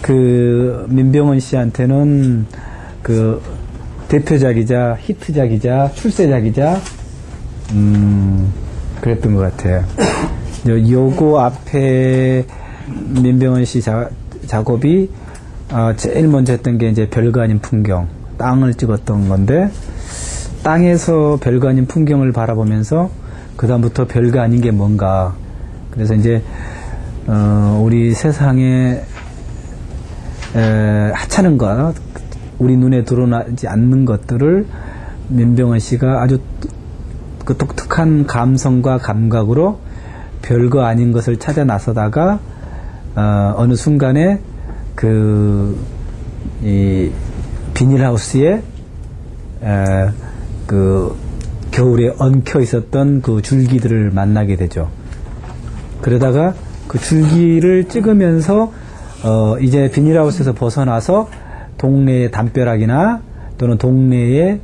그 민병헌 씨한테는 그 대표작이자 히트작이자 출세작이자 그랬던 것 같아요. 요거 앞에 민병헌 씨 작업이 제일 먼저 했던 게 이제 별거 아닌 풍경, 땅을 찍었던 건데, 땅에서 별거 아닌 풍경을 바라보면서 그 다음부터 별거 아닌 게 뭔가. 그래서 이제 우리 세상에 하찮은 것, 우리 눈에 드러나지 않는 것들을 민병헌 씨가 아주 그 독특한 감성과 감각으로 별거 아닌 것을 찾아 나서다가 어느 순간에 이 비닐하우스에 그 겨울에 엉켜 있었던 그 줄기들을 만나게 되죠. 그러다가 그 줄기를 찍으면서 이제 비닐하우스에서 벗어나서 동네의 담벼락이나 또는 동네의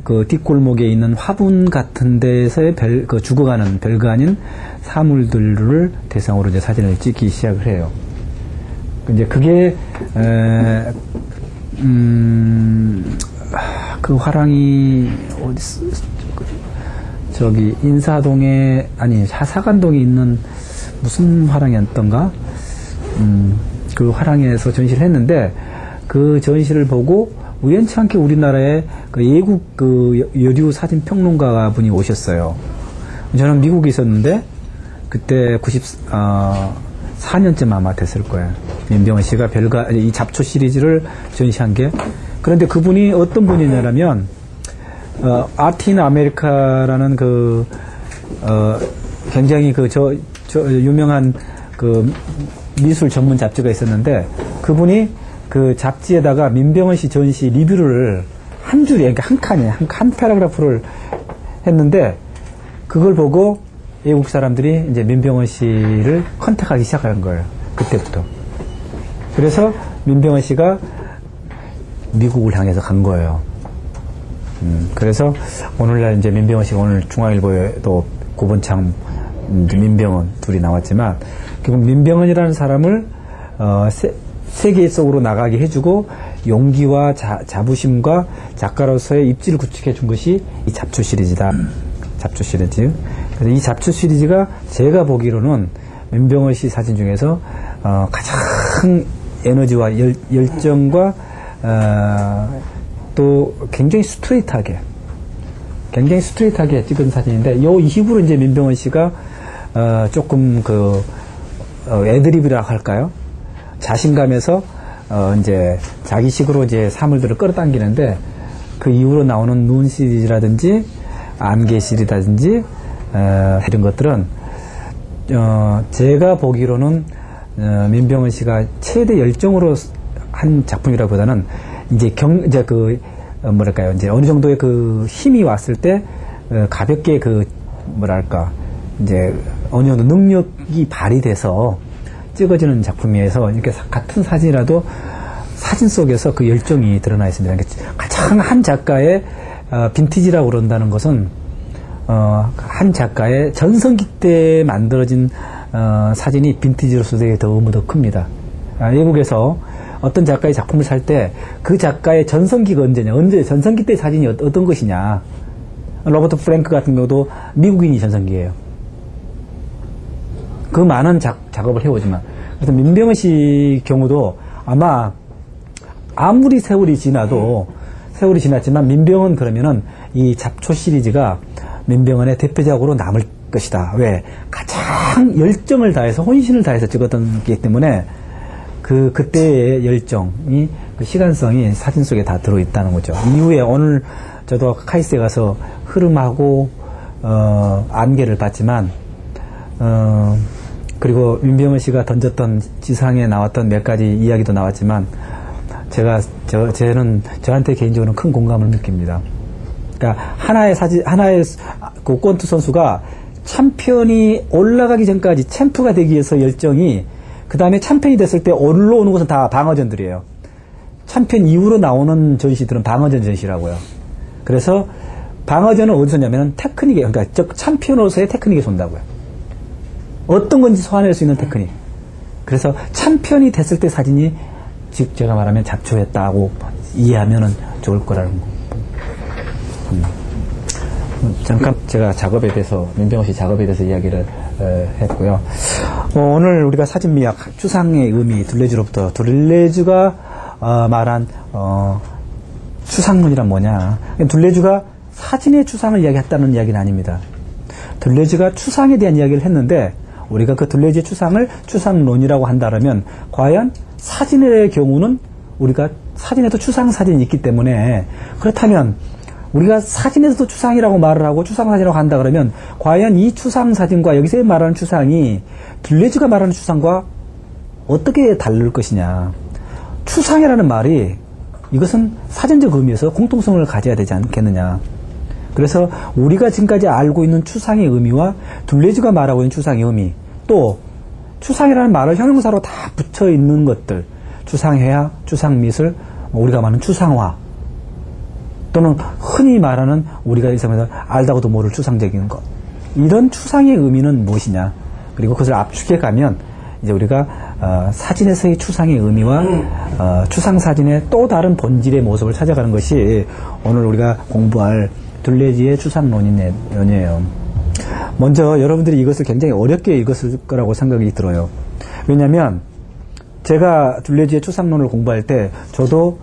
그 뒷골목에 있는 화분 같은 데서의 죽어가는 별거 아닌 사물들을 대상으로 이제 사진을 찍기 시작을 해요. 이제 그게 그 화랑이 저기 인사동에 아니 사간동에 있는 무슨 화랑이었던가 그 화랑에서 전시를 했는데 그 전시를 보고 우연치 않게 우리나라에 그 예국 그 여류 사진 평론가 분이 오셨어요. 저는 미국에 있었는데 그때 4년쯤 아마 됐을 거예요. 민병헌 씨가 이 잡초 시리즈를 전시한 게. 그런데 그분이 어떤 분이냐면 아틴 아메리카라는 굉장히 유명한 그 미술 전문 잡지가 있었는데 그분이 그 잡지에다가 민병헌 씨 전시 리뷰를 한 줄에, 그러니까 한 칸에 한 패러그래프를 했는데 그걸 보고 외국 사람들이 이제 민병헌 씨를 컨택하기 시작한 거예요. 그때부터. 그래서 민병헌 씨가 미국을 향해서 간 거예요. 그래서 오늘날 이제 민병헌 씨가 오늘 중앙일보에도 고본창, 민병헌 둘이 나왔지만 결국 민병헌이라는 사람을 세계 속으로 나가게 해주고 용기와 자부심과 작가로서의 입지를 구축해 준 것이 이 잡초 시리즈다. 잡초 시리즈. 그래서 이 잡초 시리즈가 제가 보기로는 민병헌 씨 사진 중에서 가장 에너지와 열정과 또 굉장히 스트레이트하게 찍은 사진인데 요 이후로 이제 민병헌 씨가 조금 애드립이라 할까요? 자신감에서 이제 자기식으로 이제 사물들을 끌어당기는데 그 이후로 나오는 눈 시리즈라든지 안개 시리즈라든지 이런 것들은 제가 보기로는 민병헌 씨가 최대 열정으로 한 작품이라보다는 이제 뭐랄까요, 이제 어느 정도의 그 힘이 왔을 때 가볍게 이제 어느 정도 능력이 발휘돼서 찍어지는 작품이어서 이렇게 같은 사진이라도 사진 속에서 그 열정이 드러나 있습니다. 가장 한 작가의 빈티지라고 그런다는 것은 한 작가의 전성기 때 만들어진 사진이 빈티지로서 되게 더 의미가 더 큽니다. 외국에서 어떤 작가의 작품을 살 때 그 작가의 전성기가 언제 전성기 때 사진이 어떤 것이냐. 로버트 프랭크 같은 경우도 미국인이 전성기예요. 그 많은 작업을 해오지만. 그래서 민병헌 씨 경우도 아마 아무리 세월이 지났지만 민병헌 그러면은 이 잡초 시리즈가 민병헌의 대표작으로 남을 것이다. 왜? 가장 열정을 다해서 혼신을 다해서 찍었던 게 때문에 그때의 열정이 그 시간성이 사진 속에 다 들어있다는 거죠. 이후에 오늘 저도 카이스트에 가서 흐름하고 안개를 봤지만 그리고 민병헌 씨가 던졌던 지상에 나왔던 몇 가지 이야기도 나왔지만 저는 저한테 개인적으로는 큰 공감을 느낍니다. 그러니까 하나의 그 권투 선수가 챔피언이 올라가기 전까지 챔프가 되기 위해서 열정이 그 다음에 챔피언이 됐을 때 올라오는 것은 다 방어전들이에요. 챔피언 이후로 나오는 전시들은 방어전 전시라고요. 그래서 방어전은 어디서 냐면 테크닉에, 그러니까 챔피언으로서의 테크닉에 쏜다고요. 어떤 건지 소화낼 수 있는 테크닉. 그래서 챔피언이 됐을 때 사진이 즉 제가 말하면 잡초했다고 이해하면은 좋을 거라는 거. 잠깐 제가 작업에 대해서 민병호 씨 작업에 대해서 이야기를 했고요. 오늘 우리가 사진미학 추상의 의미 둘레주로부터 둘레주가 말한 추상론이란 뭐냐? 둘레주가 사진의 추상을 이야기했다는 이야기는 아닙니다. 둘레주가 추상에 대한 이야기를 했는데 우리가 그 둘레주의 추상을 추상론이라고 한다면 과연 사진의 경우는 우리가 사진에도 추상 사진이 있기 때문에 그렇다면 우리가 사진에서도 추상이라고 말을 하고 추상사진이라고 한다 그러면 과연 이 추상사진과 여기서 말하는 추상이 둘레주가 말하는 추상과 어떻게 다를 것이냐. 추상이라는 말이 이것은 사전적 의미에서 공통성을 가져야 되지 않겠느냐. 그래서 우리가 지금까지 알고 있는 추상의 의미와 둘레주가 말하고 있는 추상의 의미, 또 추상이라는 말을 형용사로 다 붙여 있는 것들, 추상회화, 추상미술, 우리가 말하는 추상화, 또는 흔히 말하는 우리가 이 상황에서 알다고도 모를 추상적인 것, 이런 추상의 의미는 무엇이냐. 그리고 그것을 압축해 가면 이제 우리가 사진에서의 추상의 의미와 추상사진의 또 다른 본질의 모습을 찾아가는 것이 오늘 우리가 공부할 둘레주의 추상론이에요. 먼저 여러분들이 이것을 굉장히 어렵게 읽었을 거라고 생각이 들어요. 왜냐하면 제가 둘레주의 추상론을 공부할 때 저도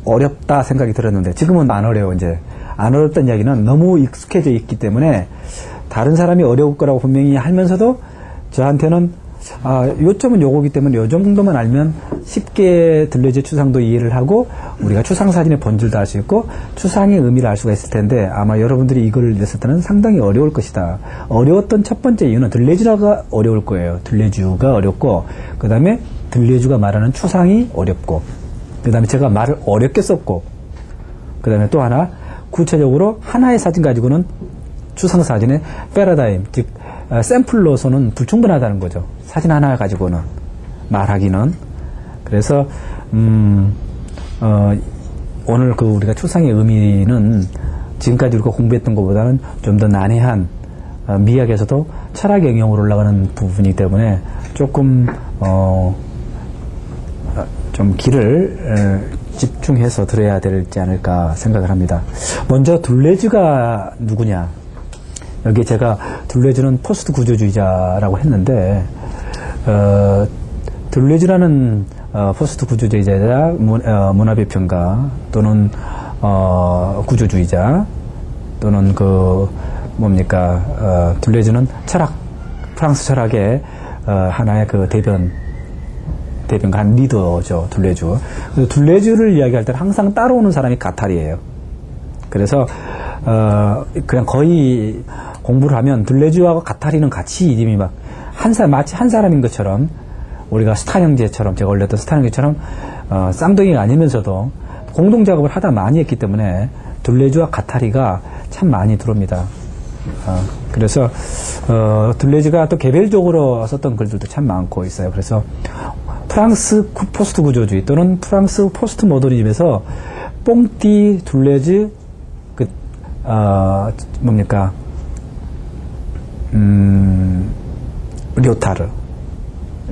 어렵다 생각이 들었는데 지금은 안 어려워. 이제 안 어렵다는 이야기는 너무 익숙해져 있기 때문에 다른 사람이 어려울 거라고 분명히 하면서도 저한테는 요점은 요거기 때문에 요 정도만 알면 쉽게 둘레주의 추상도 이해를 하고 우리가 추상사진의 본질도 알 수 있고 추상의 의미를 알 수가 있을 텐데 아마 여러분들이 이걸 읽었을 때는 상당히 어려울 것이다. 어려웠던 첫 번째 이유는 둘레주가 어려울 거예요. 둘레주가 어렵고 그 다음에 둘레주가 말하는 추상이 어렵고 그 다음에 제가 말을 어렵게 썼고 그 다음에 또 하나 구체적으로 하나의 사진 가지고는 추상사진의 패러다임 즉 샘플로서는 불충분하다는 거죠. 사진 하나 가지고는 말하기는. 그래서 오늘 그 우리가 추상의 의미는 지금까지 우리가 공부했던 것보다는 좀 더 난해한 미학에서도 철학 영역으로 올라가는 부분이기 때문에 조금 좀 길을 집중해서 들어야 되지 않을까 생각을 합니다. 먼저 둘레주가 누구냐. 여기 제가 둘레주는 포스트 구조주의자라고 했는데 둘레주라는 포스트 구조주의자, 문화비평가 또는 구조주의자 또는 둘레주는 철학, 프랑스 철학의 하나의 그 대변가 한 리더죠. 둘레주. 둘레주를 이야기할 때는 항상 따라오는 사람이 가탈이에요. 그래서 그냥 거의 공부를 하면 둘레주와 가타리는 같이 이름이 마치 한 사람인 것처럼 우리가 스타 형제처럼 제가 올렸던 스타 형제처럼 쌍둥이가 아니면서도 공동 작업을 하다 많이 했기 때문에 둘레주와 가타리가 참 많이 들어옵니다. 그래서 둘레주가 또 개별적으로 썼던 글들도 참 많고 있어요. 그래서 프랑스 포스트 구조주의 또는 프랑스 포스트 모더니즘에서 뽕띠, 둘레주,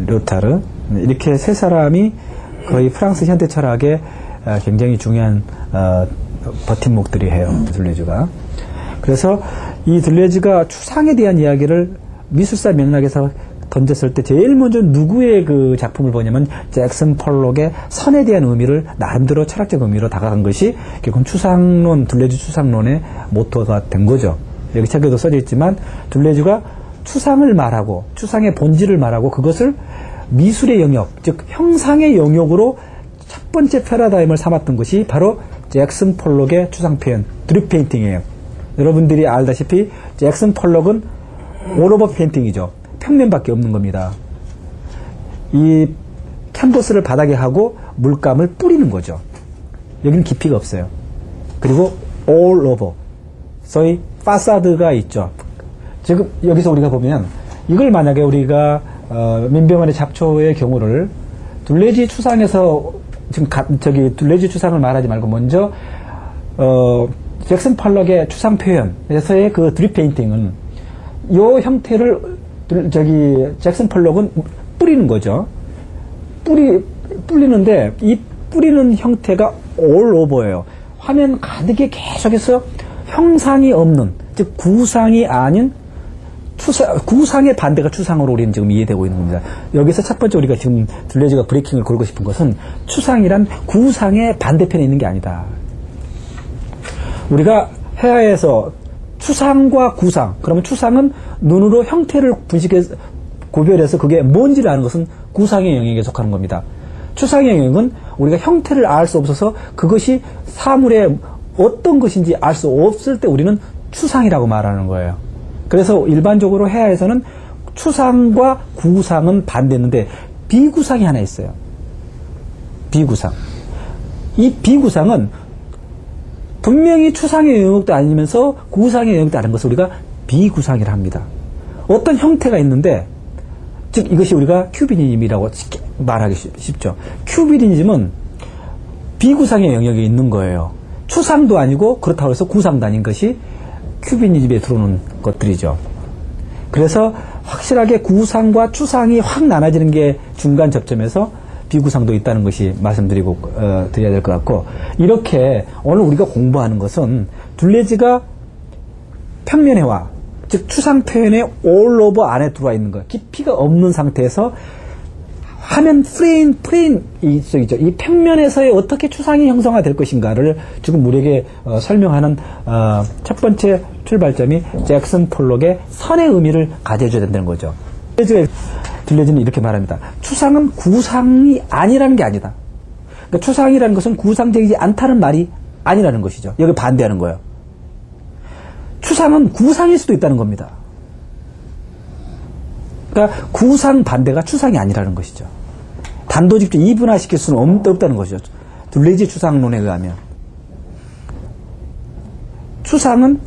료타르 이렇게 세 사람이 거의 프랑스 현대 철학의 굉장히 중요한 버팀목들이 해요. 둘레주가. 그래서 이 둘레주가 추상에 대한 이야기를 미술사 맥락에서 던졌을 때 제일 먼저 누구의 그 작품을 보냐면 잭슨 펄록의 선에 대한 의미를 나름대로 철학적 의미로 다가간 것이 결국은 추상론, 둘레주 추상론의 모토가 된 거죠. 여기 책에도 써져 있지만 둘레주가 추상을 말하고 추상의 본질을 말하고 그것을 미술의 영역, 즉 형상의 영역으로 첫 번째 패러다임을 삼았던 것이 바로 잭슨 펄록의 추상 표현, 드립 페인팅이에요. 여러분들이 알다시피 잭슨 펄록은 올 오버 페인팅이죠. 평면밖에 없는 겁니다. 이 캔버스를 바닥에 하고 물감을 뿌리는 거죠. 여기는 깊이가 없어요. 그리고 all over, 소위 파사드가 있죠. 지금 여기서 우리가 보면 이걸 만약에 우리가 민병헌의 잡초의 경우를 둘레주 추상에서 지금 둘레주 추상을 말하지 말고 먼저 잭슨 펄럭의 추상 표현에서의 그 드립 페인팅은 이 형태를 잭슨 펄럭은 뿌리는 거죠. 뿌리는데 이 뿌리는 형태가 all over예요. 화면 가득에 계속해서 형상이 없는, 즉 구상이 아닌 구상의 반대가 추상으로 우리는 지금 이해되고 있는 겁니다. 여기서 첫 번째 우리가 지금 둘레즈가 브레이킹을 걸고 싶은 것은 추상이란 구상의 반대편에 있는 게 아니다. 우리가 해야에서 추상과 구상, 그러면 추상은 눈으로 형태를 분식해서 구별해서 그게 뭔지를 아는 것은 구상의 영역에 속하는 겁니다. 추상의 영역은 우리가 형태를 알 수 없어서 그것이 사물의 어떤 것인지 알 수 없을 때 우리는 추상이라고 말하는 거예요. 그래서 일반적으로 해야에서는 추상과 구상은 반대했는데 비구상이 하나 있어요. 비구상. 이 비구상은 분명히 추상의 영역도 아니면서 구상의 영역도 아닌 것을 우리가 비구상이라 합니다. 어떤 형태가 있는데, 즉 이것이 우리가 큐비니즘이라고 말하기 쉽죠. 큐비니즘은 비구상의 영역에 있는 거예요. 추상도 아니고 그렇다고 해서 구상도 아닌 것이 큐비니즘에 들어오는 것들이죠. 그래서 확실하게 구상과 추상이 확 나눠지는 게 중간 접점에서 비구상도 있다는 것이 말씀드리고 드려야 될 것 같고, 이렇게 오늘 우리가 공부하는 것은 둘레즈가 평면회화, 즉 추상 표현의 all over 안에 들어와 있는 것, 깊이가 없는 상태에서 화면 프레임이 있죠. 이 평면에서의 어떻게 추상이 형성화될 것인가를 지금 우리에게 설명하는 첫 번째 출발점이 잭슨 폴록의 선의 의미를 가져줘야 된다는 거죠. 둘레즈는 이렇게 말합니다. 추상은 구상이 아니라는 게 아니다. 그러니까 추상이라는 것은 구상적이지 않다는 말이 아니라는 것이죠. 여기 반대하는 거예요. 추상은 구상일 수도 있다는 겁니다. 그러니까 구상 반대가 추상이 아니라는 것이죠. 단도직입적으로 이분화시킬 수는 없다는 것이죠. 둘레즈 추상론에 의하면. 추상은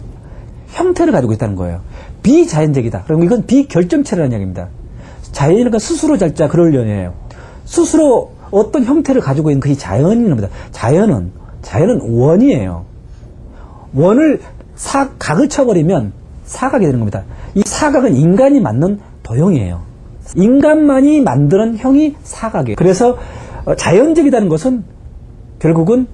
형태를 가지고 있다는 거예요. 비자연적이다. 그럼 이건 비결정체라는 이야기입니다. 자연이니까 스스로 잘자 그러려니에요. 스스로 어떤 형태를 가지고 있는 것이 자연인 겁니다. 자연은 원이에요. 원을 각을 쳐버리면 사각이 되는 겁니다. 이 사각은 인간이 만든 도형이에요. 인간만이 만드는 형이 사각이에요. 그래서 자연적이라는 것은 결국은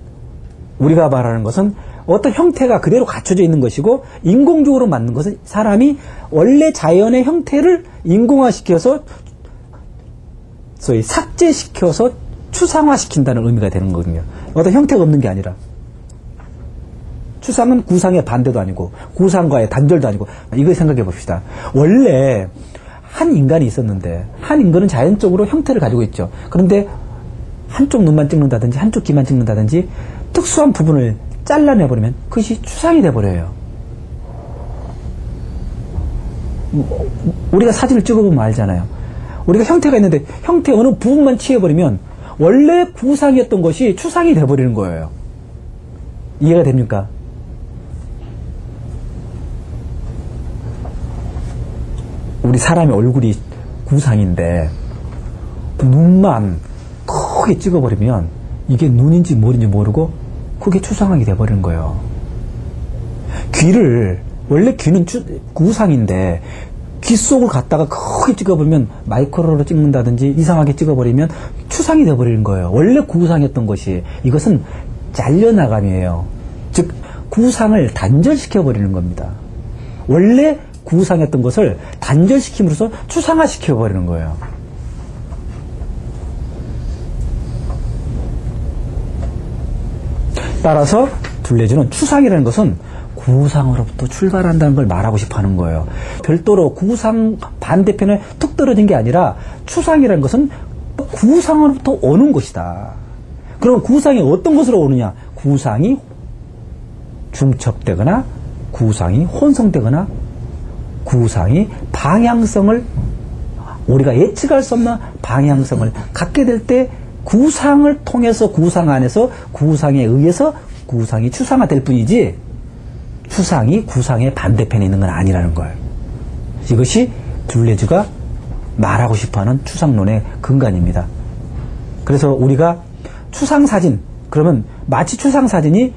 우리가 말하는 것은 어떤 형태가 그대로 갖춰져 있는 것이고, 인공적으로 만든 것은 사람이 원래 자연의 형태를 인공화시켜서 소위 삭제시켜서 추상화시킨다는 의미가 되는 거거든요. 어떤 형태가 없는 게 아니라. 추상은 구상의 반대도 아니고 구상과의 단절도 아니고. 이거 생각해 봅시다. 원래 한 인간이 있었는데 한 인간은 자연적으로 형태를 가지고 있죠. 그런데 한쪽 눈만 찍는다든지 한쪽 귀만 찍는다든지 특수한 부분을 잘라내버리면 그것이 추상이 돼버려요. 우리가 사진을 찍어보면 알잖아요. 우리가 형태가 있는데 형태 어느 부분만 취해버리면 원래 구상이었던 것이 추상이 돼버리는 거예요. 이해가 됩니까? 우리 사람의 얼굴이 구상인데 눈만 크게 찍어버리면 이게 눈인지 머리인지 모르고 그게 추상하게 돼버리는 거예요. 원래 귀는 구상인데 귀 속을 갖다가 크게 찍어버리면 마이크로로 찍는다든지 이상하게 찍어버리면 추상이 돼버리는 거예요. 원래 구상이었던 것이. 이것은 잘려나감이에요. 즉 구상을 단절시켜버리는 겁니다. 원래 구상했던 것을 단절시킴으로써 추상화시켜버리는 거예요. 따라서 둘레즈는 추상이라는 것은 구상으로부터 출발한다는 걸 말하고 싶어 하는 거예요. 별도로 구상 반대편에 툭 떨어진 게 아니라 추상이라는 것은 구상으로부터 오는 것이다. 그럼 구상이 어떤 것으로 오느냐? 구상이 중첩되거나 구상이 혼성되거나 구상이 방향성을, 우리가 예측할 수 없는 방향성을 갖게 될 때 구상을 통해서 구상 안에서 구상에 의해서 구상이 추상화될 뿐이지 추상이 구상의 반대편에 있는 건 아니라는 거예요. 이것이 둘레즈가 말하고 싶어하는 추상론의 근간입니다. 그래서 우리가 추상사진, 그러면 마치 추상사진이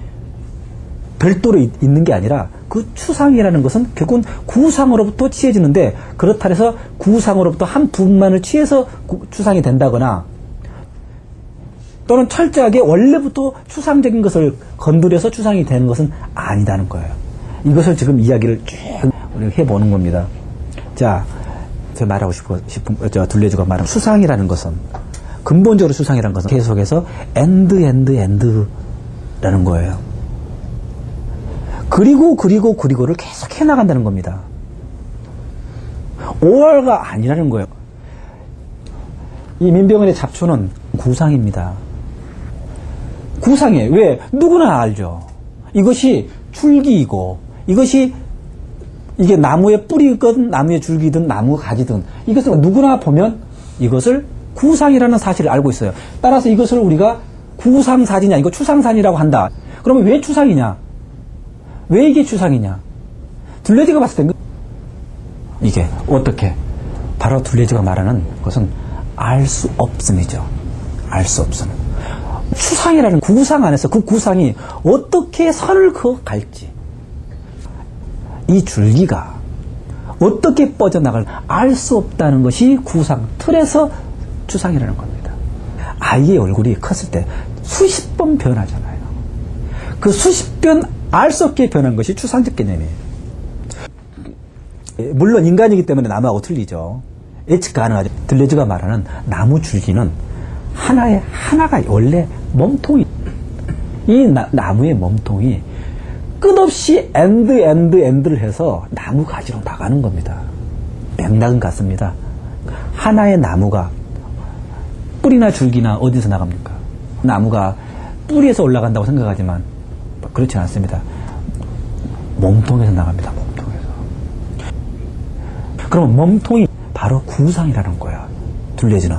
별도로 있는 게 아니라 그 추상이라는 것은 결국은 구상으로부터 취해지는데, 그렇다 해서 구상으로부터 한 부분만을 취해서 추상이 된다거나 또는 철저하게 원래부터 추상적인 것을 건드려서 추상이 되는 것은 아니다는 거예요. 이것을 지금 이야기를 쭉 우리가 해보는 겁니다. 자, 제가 말하고 싶은 둘레주가 말하는 추상이라는 것은, 근본적으로 추상이라는 것은 계속해서 엔드라는 거예요. 그리고를 계속 해나간다는 겁니다. 오월가 아니라는 거예요. 이 민병헌의 잡초는 구상입니다. 구상이에요. 왜? 누구나 알죠. 이것이 줄기이고, 이게 나무의 뿌리든 나무의 줄기든 나무 가지든, 이것을 누구나 보면 이것을 구상이라는 사실을 알고 있어요. 따라서 이것을 우리가 구상사진이 아니고 추상사진이라고 한다. 그러면 왜 추상이냐? 왜 이게 추상이냐? 둘레주가 봤을 때 이게 어떻게? 바로 둘레주가 말하는 것은 알 수 없음이죠. 알 수 없음. 추상이라는 구상 안에서 그 구상이 어떻게 선을 그어갈지, 이 줄기가 어떻게 뻗어나갈 알 수 없다는 것이 구상 틀에서 추상이라는 겁니다. 아이의 얼굴이 컸을 때 수십 번 변하잖아요. 그 수십 번 알 수 없게 변한 것이 추상적 개념이에요. 물론 인간이기 때문에 나무하고 틀리죠. 예측 가능하죠. 둘레주가 말하는 나무 줄기는 하나가 원래 몸통이, 이 나무의 몸통이 끝없이 엔드를 해서 나무 가지로 나가는 겁니다. 맥락은 같습니다. 하나의 나무가 뿌리나 줄기나 어디서 나갑니까? 나무가 뿌리에서 올라간다고 생각하지만 그렇지 않습니다. 몸통에서 나갑니다. 몸통에서. 그럼 몸통이 바로 구상이라는 거야. 둘레주는.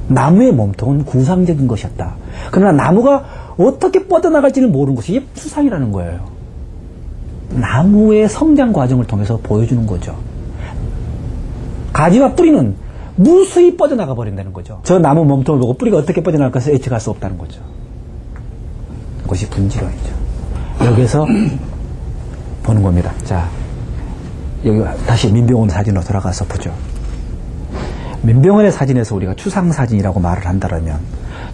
나무의 몸통은 구상적인 것이었다. 그러나 나무가 어떻게 뻗어나갈지를 모르는 것이 이게 추상이라는 거예요. 나무의 성장 과정을 통해서 보여주는 거죠. 가지와 뿌리는 무수히 뻗어나가 버린다는 거죠. 저 나무 몸통을 보고 뿌리가 어떻게 뻗어나갈까 예측할 수 없다는 거죠. 그것이 분지론이죠. 여기서 보는 겁니다. 자, 여기 다시 민병헌 사진으로 돌아가서 보죠. 민병헌의 사진에서 우리가 추상사진이라고 말을 한다면,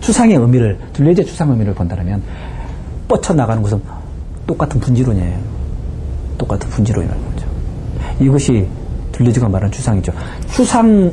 추상의 의미를, 둘레주의 추상 의미를 본다면 뻗쳐나가는 것은 똑같은 분지론이에요. 똑같은 분지론이라는 거죠. 이것이 둘레주가 말하는 추상이죠. 추상